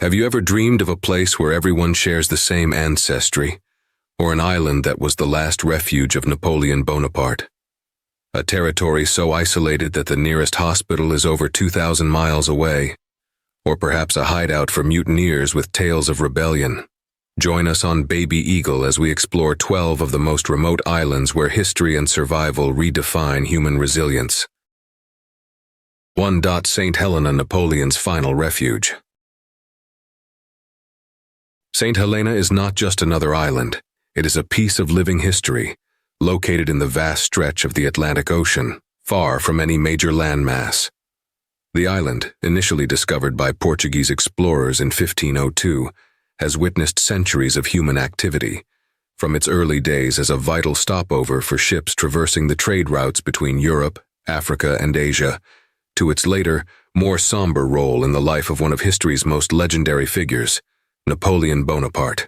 Have you ever dreamed of a place where everyone shares the same ancestry, or an island that was the last refuge of Napoleon Bonaparte? A territory so isolated that the nearest hospital is over 2,000 miles away, or perhaps a hideout for mutineers with tales of rebellion. Join us on BabyEagle as we explore 12 of the most remote islands where history and survival redefine human resilience. 1. St. Helena, Napoleon's final refuge. St. Helena is not just another island. It is a piece of living history, located in the vast stretch of the Atlantic Ocean, far from any major landmass. The island, initially discovered by Portuguese explorers in 1502, has witnessed centuries of human activity, from its early days as a vital stopover for ships traversing the trade routes between Europe, Africa, and Asia, to its later, more somber role in the life of one of history's most legendary figures, Napoleon Bonaparte.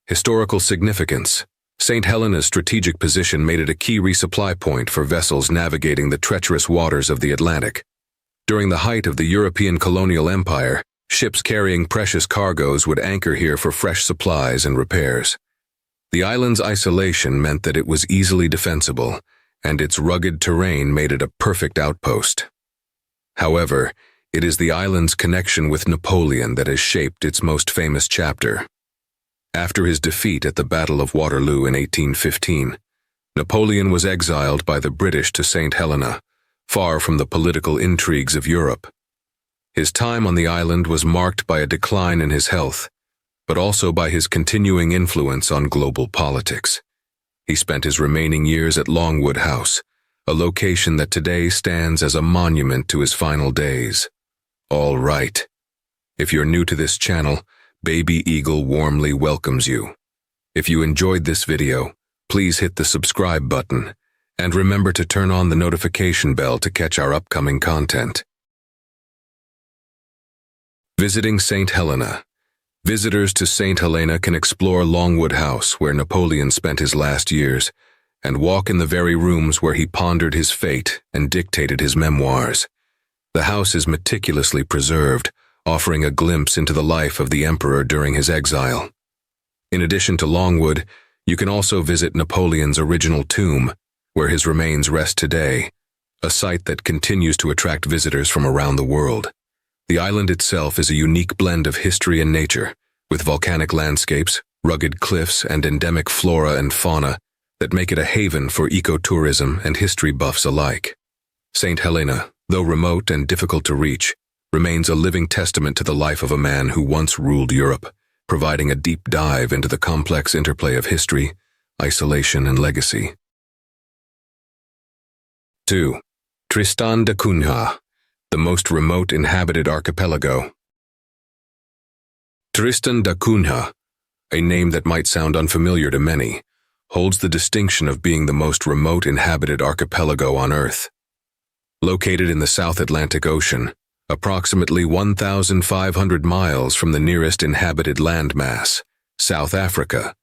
Historical significance. St. Helena's strategic position made it a key resupply point for vessels navigating the treacherous waters of the Atlantic. During the height of the European colonial empire, ships carrying precious cargoes would anchor here for fresh supplies and repairs. The island's isolation meant that it was easily defensible, and its rugged terrain made it a perfect outpost. However, it is the island's connection with Napoleon that has shaped its most famous chapter. After his defeat at the Battle of Waterloo in 1815, Napoleon was exiled by the British to St. Helena, far from the political intrigues of Europe. His time on the island was marked by a decline in his health, but also by his continuing influence on global politics. He spent his remaining years at Longwood House, a location that today stands as a monument to his final days. All right. If you're new to this channel, BabyEagle warmly welcomes you. If you enjoyed this video, please hit the subscribe button, and remember to turn on the notification bell to catch our upcoming content. Visiting St. Helena. Visitors to St. Helena can explore Longwood House, where Napoleon spent his last years, and walk in the very rooms where he pondered his fate and dictated his memoirs. The house is meticulously preserved, offering a glimpse into the life of the emperor during his exile. In addition to Longwood, you can also visit Napoleon's original tomb, where his remains rest today, a site that continues to attract visitors from around the world. The island itself is a unique blend of history and nature, with volcanic landscapes, rugged cliffs, and endemic flora and fauna that make it a haven for ecotourism and history buffs alike. St. Helena, though remote and difficult to reach, remains a living testament to the life of a man who once ruled Europe, providing a deep dive into the complex interplay of history, isolation, and legacy. 2. Tristan da Cunha, the most remote inhabited archipelago. Tristan da Cunha, a name that might sound unfamiliar to many, holds the distinction of being the most remote inhabited archipelago on Earth. Located in the South Atlantic Ocean, approximately 1,500 miles from the nearest inhabited landmass, South Africa,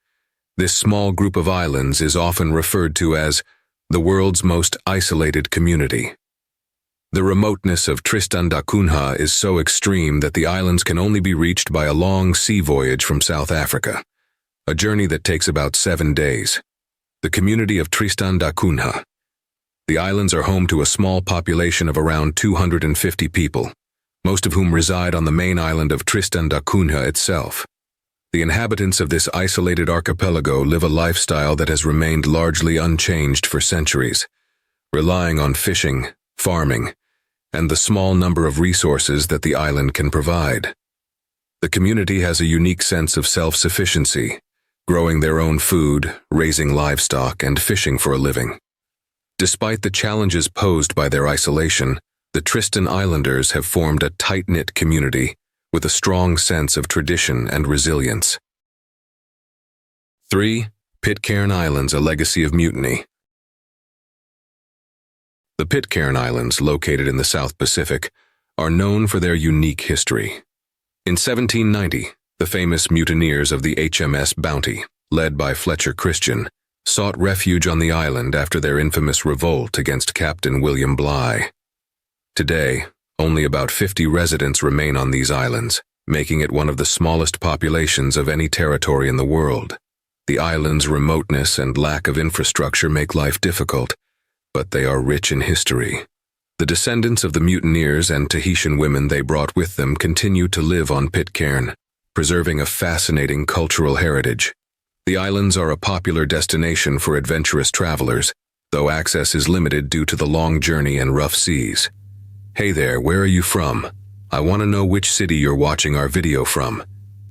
this small group of islands is often referred to as the world's most isolated community. The remoteness of Tristan da Cunha is so extreme that the islands can only be reached by a long sea voyage from South Africa, a journey that takes about 7 days. The community of Tristan da Cunha. The islands are home to a small population of around 250 people, most of whom reside on the main island of Tristan da Cunha itself. The inhabitants of this isolated archipelago live a lifestyle that has remained largely unchanged for centuries, relying on fishing, farming, and the small number of resources that the island can provide. The community has a unique sense of self-sufficiency, growing their own food, raising livestock, and fishing for a living. Despite the challenges posed by their isolation, the Tristan Islanders have formed a tight-knit community with a strong sense of tradition and resilience. 3. Pitcairn Islands, a legacy of mutiny. The Pitcairn Islands, located in the South Pacific, are known for their unique history. In 1790, the famous mutineers of the HMS Bounty, led by Fletcher Christian, sought refuge on the island after their infamous revolt against Captain William Bligh. Today, only about 50 residents remain on these islands, making it one of the smallest populations of any territory in the world. The island's remoteness and lack of infrastructure make life difficult, but they are rich in history. The descendants of the mutineers and Tahitian women they brought with them continue to live on Pitcairn, preserving a fascinating cultural heritage. The islands are a popular destination for adventurous travelers, though access is limited due to the long journey and rough seas. Hey there, where are you from? I want to know which city you're watching our video from.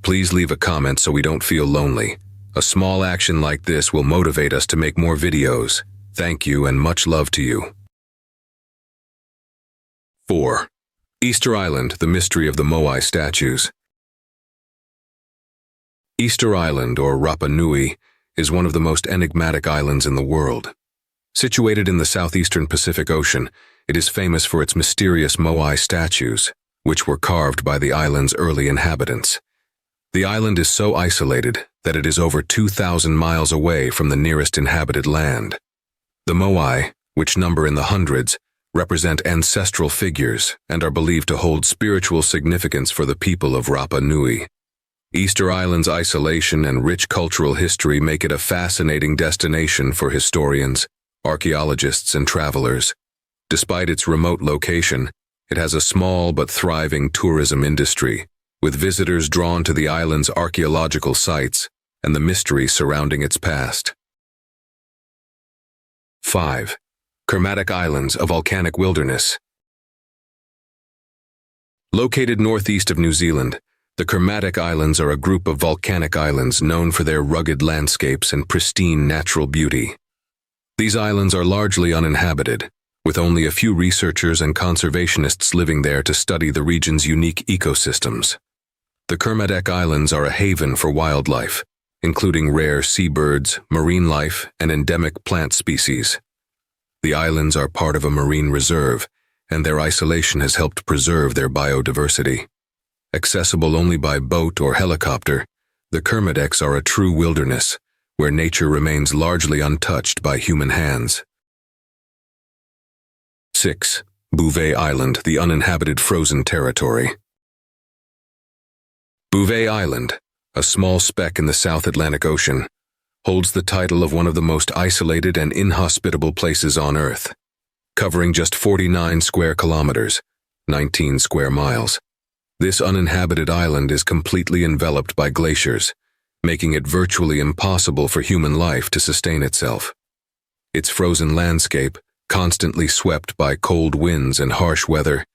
Please leave a comment so we don't feel lonely. A small action like this will motivate us to make more videos. Thank you and much love to you. 4. Easter Island, the mystery of the Moai statues. Easter Island, or Rapa Nui, is one of the most enigmatic islands in the world. Situated in the southeastern Pacific Ocean, it is famous for its mysterious Moai statues, which were carved by the island's early inhabitants. The island is so isolated that it is over 2,000 miles away from the nearest inhabited land. The Moai, which number in the hundreds, represent ancestral figures and are believed to hold spiritual significance for the people of Rapa Nui. Easter Island's isolation and rich cultural history make it a fascinating destination for historians, archaeologists, and travelers. Despite its remote location, it has a small but thriving tourism industry, with visitors drawn to the island's archaeological sites and the mystery surrounding its past. 5. Kermadec Islands, a volcanic wilderness. Located northeast of New Zealand, the Kermadec Islands are a group of volcanic islands known for their rugged landscapes and pristine natural beauty. These islands are largely uninhabited, with only a few researchers and conservationists living there to study the region's unique ecosystems. The Kermadec Islands are a haven for wildlife, including rare seabirds, marine life, and endemic plant species. The islands are part of a marine reserve, and their isolation has helped preserve their biodiversity. Accessible only by boat or helicopter, the Kermadecs are a true wilderness, where nature remains largely untouched by human hands. 6. Bouvet Island, the uninhabited frozen territory. Bouvet Island, a small speck in the South Atlantic Ocean, holds the title of one of the most isolated and inhospitable places on Earth. Covering just 49 square kilometers, 19 square miles, this uninhabited island is completely enveloped by glaciers, making it virtually impossible for human life to sustain itself. Its frozen landscape, constantly swept by cold winds and harsh weather,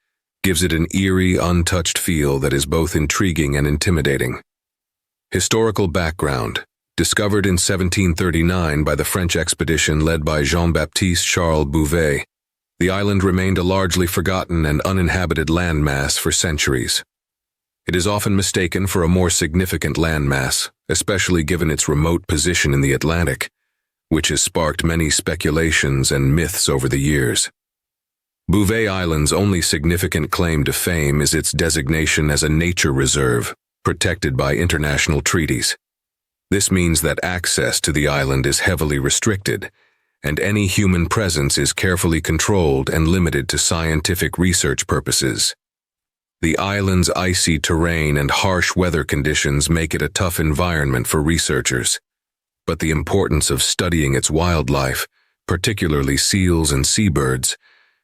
gives it an eerie, untouched feel that is both intriguing and intimidating. Historical background. Discovered in 1739 by the French expedition led by Jean-Baptiste Charles Bouvet, the island remained a largely forgotten and uninhabited landmass for centuries. It is often mistaken for a more significant landmass, especially given its remote position in the Atlantic, which has sparked many speculations and myths over the years. Bouvet Island's only significant claim to fame is its designation as a nature reserve, protected by international treaties. This means that access to the island is heavily restricted, and any human presence is carefully controlled and limited to scientific research purposes. The island's icy terrain and harsh weather conditions make it a tough environment for researchers, but the importance of studying its wildlife, particularly seals and seabirds,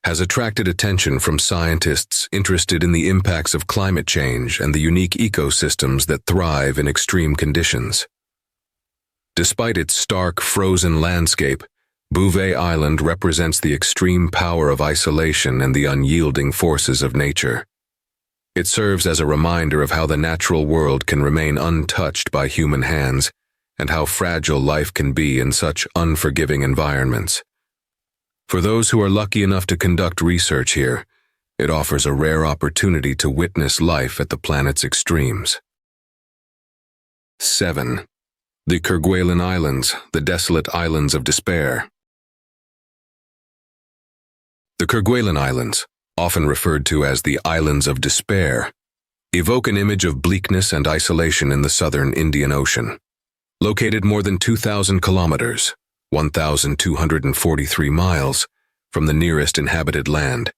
has attracted attention from scientists interested in the impacts of climate change and the unique ecosystems that thrive in extreme conditions. Despite its stark, frozen landscape, Bouvet Island represents the extreme power of isolation and the unyielding forces of nature. It serves as a reminder of how the natural world can remain untouched by human hands, and how fragile life can be in such unforgiving environments. For those who are lucky enough to conduct research here, it offers a rare opportunity to witness life at the planet's extremes. 7. The Kerguelen Islands, the desolate islands of despair. The Kerguelen Islands, often referred to as the Islands of Despair, evoke an image of bleakness and isolation in the southern Indian Ocean. Located more than 2,000 kilometers, 1,243 miles, from the nearest inhabited land,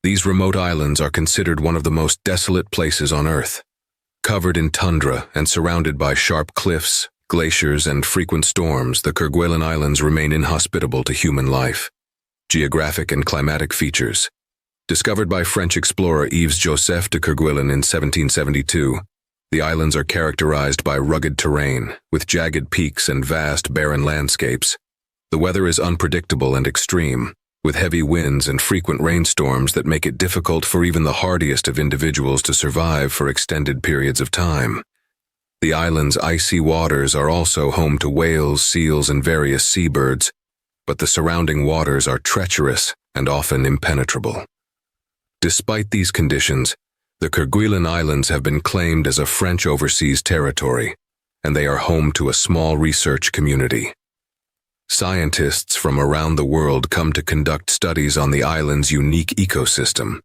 these remote islands are considered one of the most desolate places on Earth. Covered in tundra and surrounded by sharp cliffs, glaciers, and frequent storms, the Kerguelen Islands remain inhospitable to human life. Geographic and climatic features. Discovered by French explorer Yves-Joseph de Kerguelen in 1772, the islands are characterized by rugged terrain, with jagged peaks and vast barren landscapes. The weather is unpredictable and extreme, with heavy winds and frequent rainstorms that make it difficult for even the hardiest of individuals to survive for extended periods of time. The island's icy waters are also home to whales, seals, and various seabirds, but the surrounding waters are treacherous and often impenetrable. Despite these conditions, the Kerguelen Islands have been claimed as a French overseas territory, and they are home to a small research community. Scientists from around the world come to conduct studies on the island's unique ecosystem,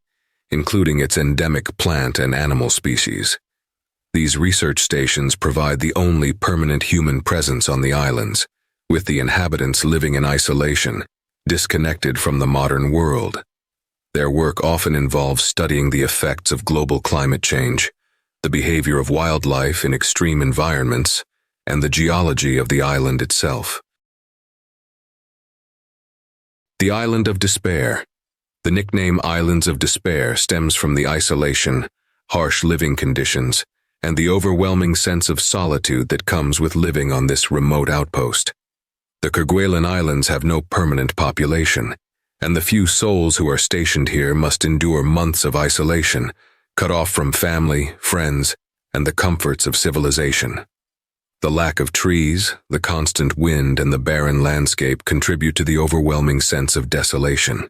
including its endemic plant and animal species. These research stations provide the only permanent human presence on the islands, with the inhabitants living in isolation, disconnected from the modern world. Their work often involves studying the effects of global climate change, the behavior of wildlife in extreme environments, and the geology of the island itself. The Island of Despair. The nickname Islands of Despair stems from the isolation, harsh living conditions, and the overwhelming sense of solitude that comes with living on this remote outpost. The Kerguelen Islands have no permanent population, and the few souls who are stationed here must endure months of isolation, cut off from family, friends, and the comforts of civilization. The lack of trees, the constant wind, and the barren landscape contribute to the overwhelming sense of desolation.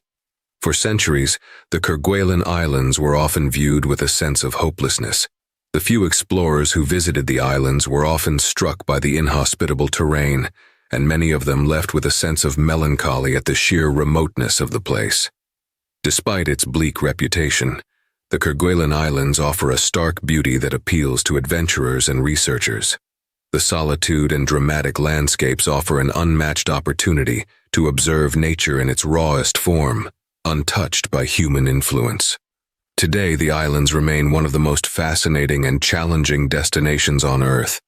For centuries, the Kerguelen Islands were often viewed with a sense of hopelessness. The few explorers who visited the islands were often struck by the inhospitable terrain, and many of them left with a sense of melancholy at the sheer remoteness of the place. Despite its bleak reputation, the Kerguelen Islands offer a stark beauty that appeals to adventurers and researchers. The solitude and dramatic landscapes offer an unmatched opportunity to observe nature in its rawest form, untouched by human influence. Today, the islands remain one of the most fascinating and challenging destinations on Earth,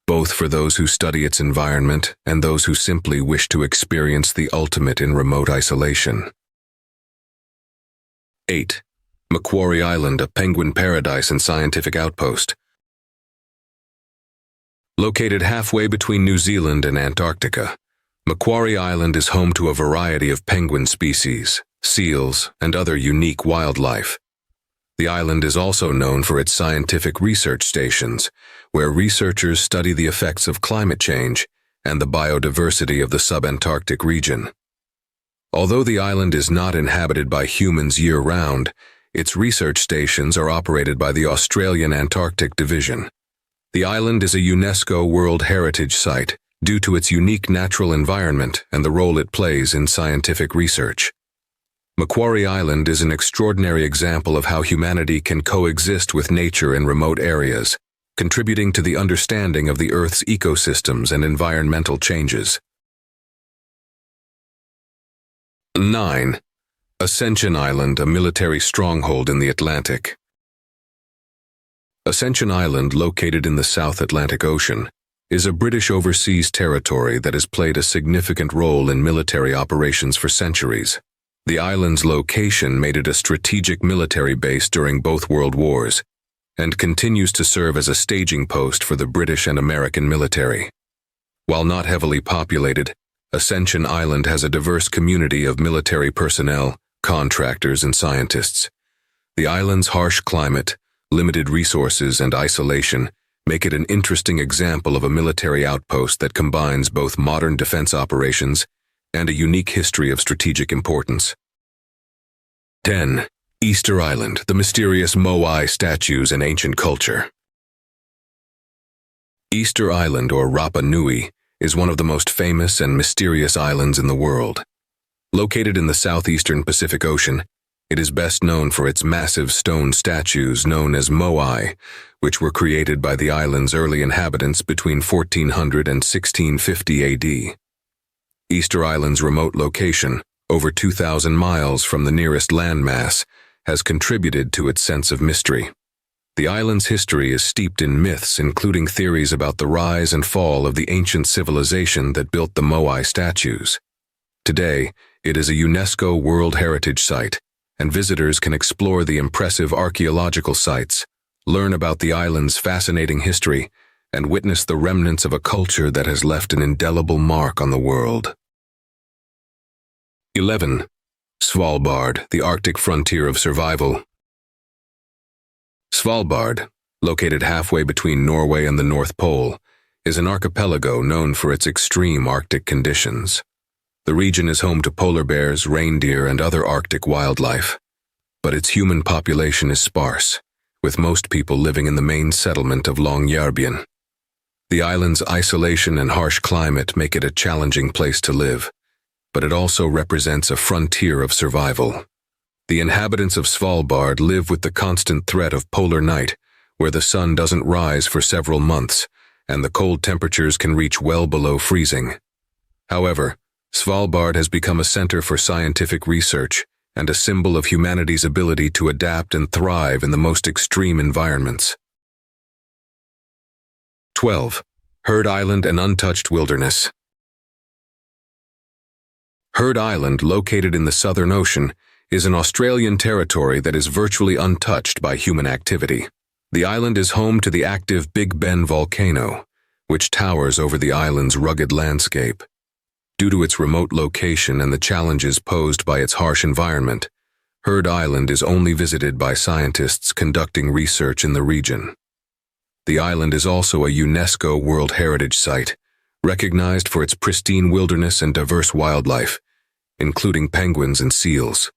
both for those who study its environment and those who simply wish to experience the ultimate in remote isolation. 8. Macquarie Island, a penguin paradise and scientific outpost. Located halfway between New Zealand and Antarctica, Macquarie Island is home to a variety of penguin species, seals, and other unique wildlife. The island is also known for its scientific research stations, where researchers study the effects of climate change and the biodiversity of the subantarctic region. Although the island is not inhabited by humans year-round, its research stations are operated by the Australian Antarctic Division. The island is a UNESCO World Heritage Site due to its unique natural environment and the role it plays in scientific research. Macquarie Island is an extraordinary example of how humanity can coexist with nature in remote areas, contributing to the understanding of the Earth's ecosystems and environmental changes. 9. Ascension Island, a military stronghold in the Atlantic. Ascension Island, located in the South Atlantic Ocean, is a British overseas territory that has played a significant role in military operations for centuries. The island's location made it a strategic military base during both World Wars, and continues to serve as a staging post for the British and American military. While not heavily populated, Ascension Island has a diverse community of military personnel, contractors, and scientists. The island's harsh climate, limited resources, and isolation make it an interesting example of a military outpost that combines both modern defense operations and a unique history of strategic importance. 10. Easter Island, the mysterious Moai statues and ancient culture. Easter Island, or Rapa Nui, is one of the most famous and mysterious islands in the world. Located in the southeastern Pacific Ocean, it is best known for its massive stone statues known as Moai, which were created by the island's early inhabitants between 1400 and 1650 AD. Easter Island's remote location, over 2,000 miles from the nearest landmass, has contributed to its sense of mystery. The island's history is steeped in myths, including theories about the rise and fall of the ancient civilization that built the Moai statues. Today, it is a UNESCO World Heritage Site, and visitors can explore the impressive archaeological sites, learn about the island's fascinating history, and witness the remnants of a culture that has left an indelible mark on the world. 11. Svalbard, the Arctic frontier of survival. Svalbard, located halfway between Norway and the North Pole, is an archipelago known for its extreme Arctic conditions. The region is home to polar bears, reindeer, and other Arctic wildlife. But its human population is sparse, with most people living in the main settlement of Longyearbyen. The island's isolation and harsh climate make it a challenging place to live, but it also represents a frontier of survival. The inhabitants of Svalbard live with the constant threat of polar night, where the sun doesn't rise for several months, and the cold temperatures can reach well below freezing. However, Svalbard has become a center for scientific research and a symbol of humanity's ability to adapt and thrive in the most extreme environments. 12. Heard Island and untouched wilderness. Heard Island, located in the Southern Ocean, is an Australian territory that is virtually untouched by human activity. The island is home to the active Big Ben volcano, which towers over the island's rugged landscape. Due to its remote location and the challenges posed by its harsh environment, Heard Island is only visited by scientists conducting research in the region. The island is also a UNESCO World Heritage Site, recognized for its pristine wilderness and diverse wildlife, including penguins and seals.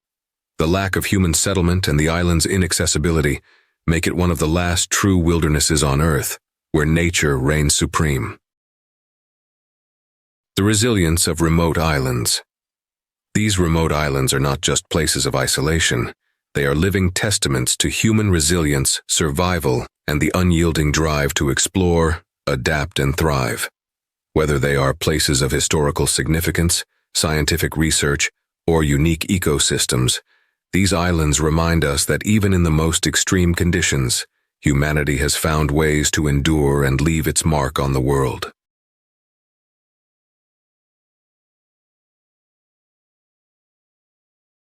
The lack of human settlement and the island's inaccessibility make it one of the last true wildernesses on Earth, where nature reigns supreme. The resilience of remote islands. These remote islands are not just places of isolation. They are living testaments to human resilience, survival, and the unyielding drive to explore, adapt, and thrive. Whether they are places of historical significance, scientific research, or unique ecosystems, these islands remind us that even in the most extreme conditions, humanity has found ways to endure and leave its mark on the world.